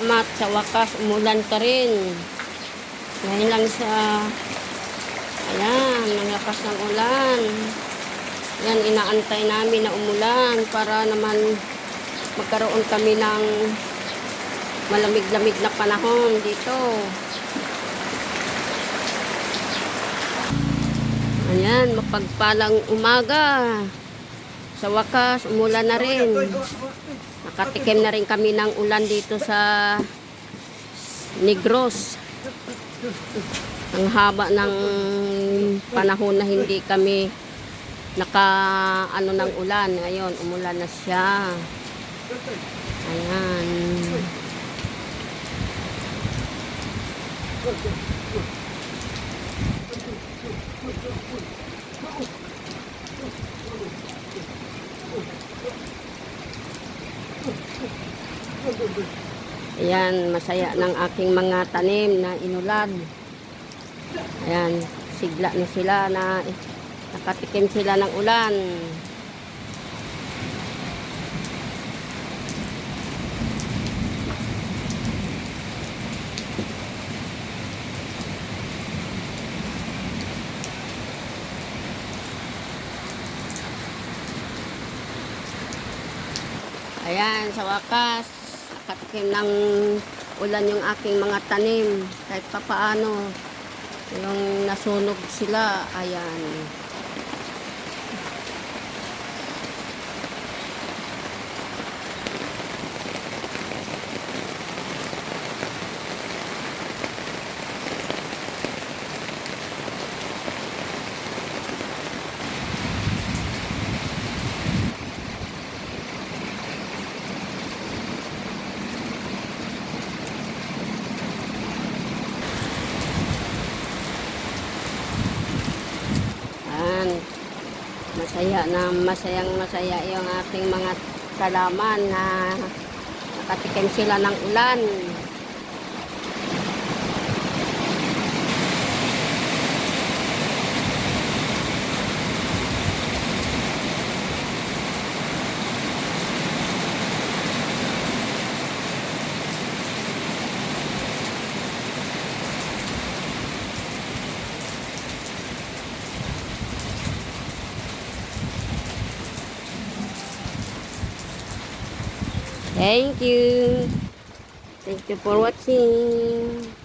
salamat sa wakas umulan ka rin. Ngayon lang sa ayan, ang lakas ng ulan. Yan, inaantay namin na umulan para naman magkaroon kami ng malamig-lamig na panahon dito. Ayan, mapagpalang umaga. Sa wakas, umulan na rin. Nakatikim na rin kami ng ulan dito sa Negros. Ang haba ng panahon na hindi kami ng ulan. Ngayon, umulan na siya. Ayan. Ayan, masaya ng aking mga tanim na inulan. Ayan, sigla na sila na nakatikim sila ng ulan. Ayan, sa wakas, nakatikim ng ulan yung aking mga tanim. Kahit papaano, yung nasunog sila, ayan. Masayang-masaya yung ating mga salaman na nakatikim sila ng ulan. Thank you. Thank you for watching.